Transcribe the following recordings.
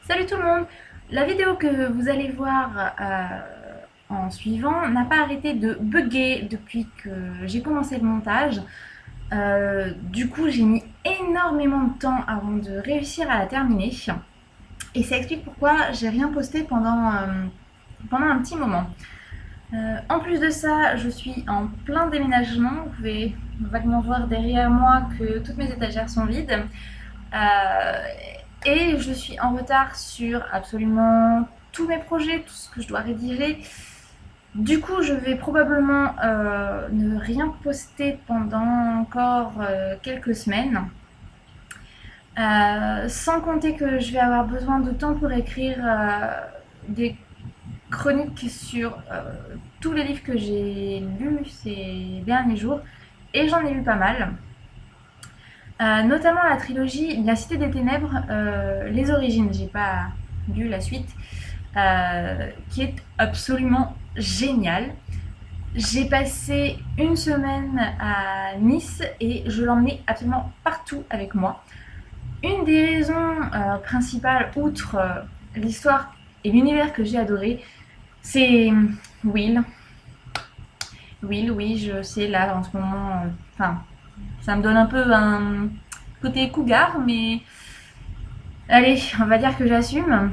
Salut tout le monde! La vidéo que vous allez voir en suivant n'a pas arrêté de bugger depuis que j'ai commencé le montage. Du coup, j'ai mis énormément de temps avant de réussir à la terminer. Et ça explique pourquoi j'ai rien posté pendant un petit moment. En plus de ça, je suis en plein déménagement. Vous pouvez vaguement voir derrière moi que toutes mes étagères sont vides. Euh, et je suis en retard sur absolument tous mes projets, tout ce que je dois rédiger. Du coup, je vais probablement ne rien poster pendant encore quelques semaines. Sans compter que je vais avoir besoin de temps pour écrire des chroniques sur tous les livres que j'ai lus ces derniers jours. Et j'en ai lu pas mal. Notamment la trilogie La Cité des Ténèbres, Les Origines, j'ai pas lu la suite, qui est absolument géniale. J'ai passé une semaine à Nice et je l'emmenais absolument partout avec moi. Une des raisons principales, outre l'histoire et l'univers que j'ai adoré, c'est Will. Will, oui, je sais, là en ce moment, enfin, ça me donne un peu un côté cougar, mais allez, on va dire que j'assume.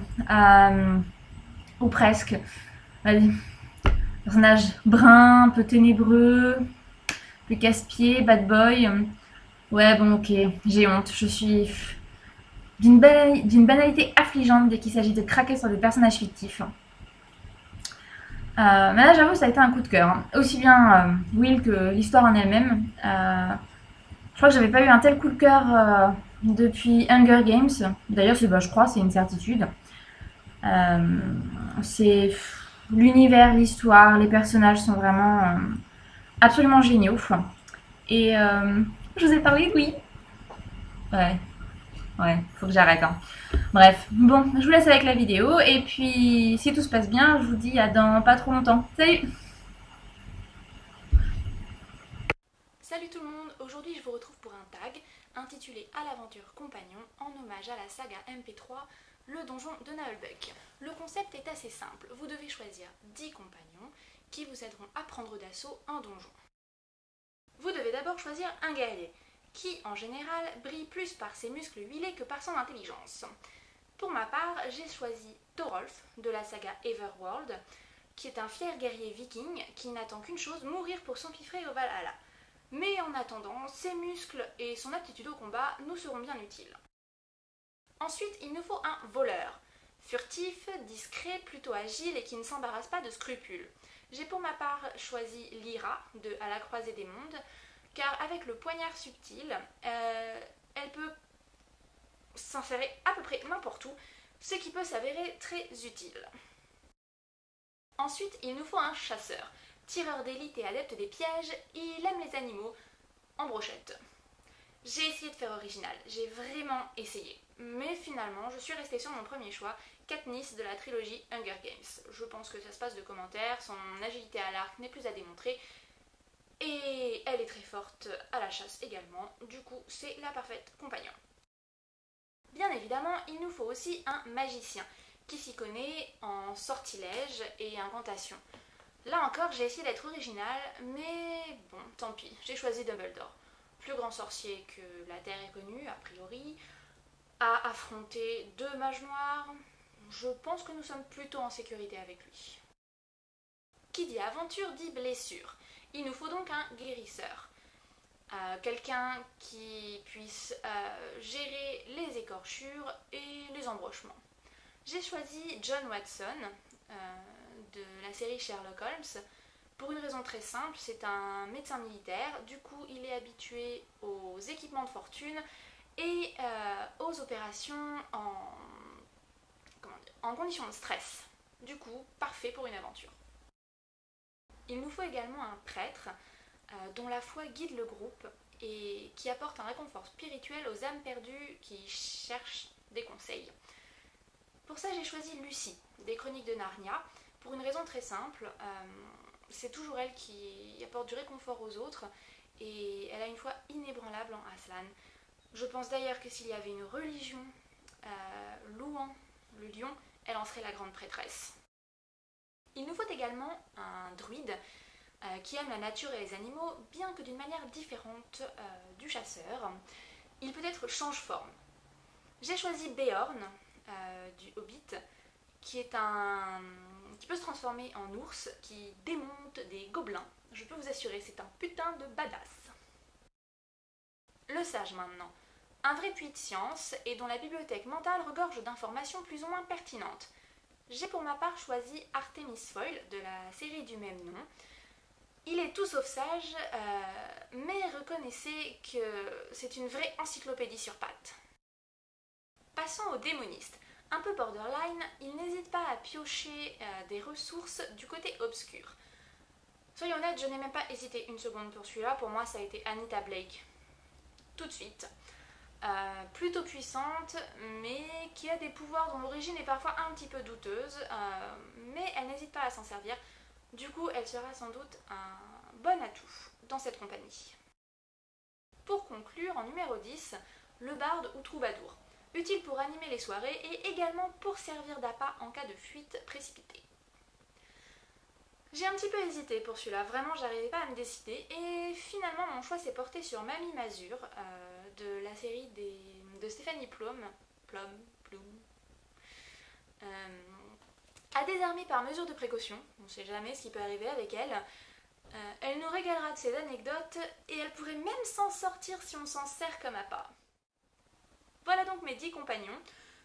Ou presque. Allez. Personnage brun, un peu ténébreux, plus casse-pied, bad boy. Ouais, bon, ok, j'ai honte. Je suis d'une banalité affligeante dès qu'il s'agit de craquer sur des personnages fictifs. Mais là, j'avoue, ça a été un coup de cœur, hein. Aussi bien Will que l'histoire en elle-même. Je crois que j'avais pas eu un tel coup de cœur depuis Hunger Games. D'ailleurs, je crois, c'est une certitude. Euh, c'est l'univers, l'histoire, les personnages sont vraiment absolument géniaux. Et je vous ai parlé de oui. Ouais, ouais, faut que j'arrête, hein. Bref, bon, je vous laisse avec la vidéo. Et puis, si tout se passe bien, je vous dis à dans pas trop longtemps. Salut! Salut tout le monde, aujourd'hui je vous retrouve pour un tag intitulé À l'aventure compagnon en hommage à la saga MP3 Le donjon de Naheulbeuk. Le concept est assez simple, vous devez choisir 10 compagnons qui vous aideront à prendre d'assaut un donjon. Vous devez d'abord choisir un guerrier qui en général brille plus par ses muscles huilés que par son intelligence. Pour ma part, j'ai choisi Thorolf de la saga Everworld qui est un fier guerrier viking qui n'attend qu'une chose, mourir pour s'empiffrer au Valhalla. Mais en attendant, ses muscles et son aptitude au combat nous seront bien utiles. Ensuite, il nous faut un voleur. Furtif, discret, plutôt agile et qui ne s'embarrasse pas de scrupules. J'ai pour ma part choisi Lyra de À la croisée des mondes, car avec le poignard subtil, elle peut s'insérer à peu près n'importe où, ce qui peut s'avérer très utile. Ensuite, il nous faut un chasseur. Tireur d'élite et adepte des pièges, il aime les animaux en brochette. J'ai essayé de faire original, j'ai vraiment essayé. Mais finalement, je suis restée sur mon premier choix, Katniss de la trilogie Hunger Games. Je pense que ça se passe de commentaires, son agilité à l'arc n'est plus à démontrer. Et elle est très forte à la chasse également, du coup c'est la parfaite compagnon. Bien évidemment, il nous faut aussi un magicien, qui s'y connaît en sortilège et incantation. Là encore, j'ai essayé d'être originale, mais bon, tant pis, j'ai choisi Dumbledore. Plus grand sorcier que la Terre est connue, a priori, a affronté 2 mages noirs. Je pense que nous sommes plutôt en sécurité avec lui. Qui dit aventure dit blessure. Il nous faut donc un guérisseur. Quelqu'un qui puisse gérer les écorchures et les embrochements. J'ai choisi John Watson de la série Sherlock Holmes pour une raison très simple, c'est un médecin militaire, du coup il est habitué aux équipements de fortune et aux opérations en conditions de stress. Du coup, parfait pour une aventure. Il nous faut également un prêtre dont la foi guide le groupe et qui apporte un réconfort spirituel aux âmes perdues qui cherchent des conseils. Pour ça, j'ai choisi Lucie, des Chroniques de Narnia, pour une raison très simple. C'est toujours elle qui apporte du réconfort aux autres et elle a une foi inébranlable en Aslan. Je pense d'ailleurs que s'il y avait une religion louant le lion, elle en serait la grande prêtresse. Il nous faut également un druide qui aime la nature et les animaux, bien que d'une manière différente du chasseur. Il peut être change-forme. J'ai choisi Beorn du Hobbit, qui peut se transformer en ours, qui démonte des gobelins. Je peux vous assurer, c'est un putain de badass. Le sage maintenant. Un vrai puits de science et dont la bibliothèque mentale regorge d'informations plus ou moins pertinentes. J'ai pour ma part choisi Artemis Foyle de la série du même nom. Il est tout sauf sage, mais reconnaissez que c'est une vraie encyclopédie sur pattes. Passons au démoniste. Un peu borderline, il n'hésite pas à piocher des ressources du côté obscur. Soyons honnêtes, je n'ai même pas hésité une seconde pour celui-là, pour moi ça a été Anita Blake. Tout de suite. Plutôt puissante, mais qui a des pouvoirs dont l'origine est parfois un petit peu douteuse, mais elle n'hésite pas à s'en servir. Du coup, elle sera sans doute un bon atout dans cette compagnie. Pour conclure, en numéro 10, le barde ou troubadour. Utile pour animer les soirées et également pour servir d'appât en cas de fuite précipitée. J'ai un petit peu hésité pour celui-là, vraiment j'arrivais pas à me décider et finalement mon choix s'est porté sur Mamie Mazur de la série de Stéphanie Plum. À désarmer par mesure de précaution, on ne sait jamais ce qui peut arriver avec elle. Elle nous régalera de ses anecdotes et elle pourrait même s'en sortir si on s'en sert comme appât. Voilà donc mes 10 compagnons.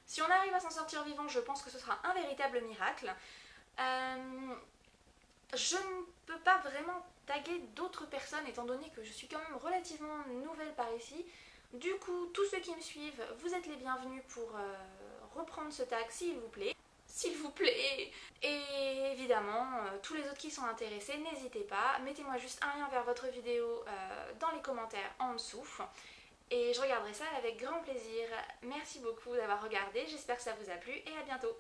Si on arrive à s'en sortir vivant, je pense que ce sera un véritable miracle. Je ne peux pas vraiment taguer d'autres personnes étant donné que je suis quand même relativement nouvelle par ici. Du coup, tous ceux qui me suivent, vous êtes les bienvenus pour reprendre ce tag s'il vous plaît. S'il vous plaît. Et évidemment, tous les autres qui sont intéressés, n'hésitez pas. Mettez-moi juste un lien vers votre vidéo dans les commentaires en dessous. Et je regarderai ça avec grand plaisir. Merci beaucoup d'avoir regardé, j'espère que ça vous a plu et à bientôt.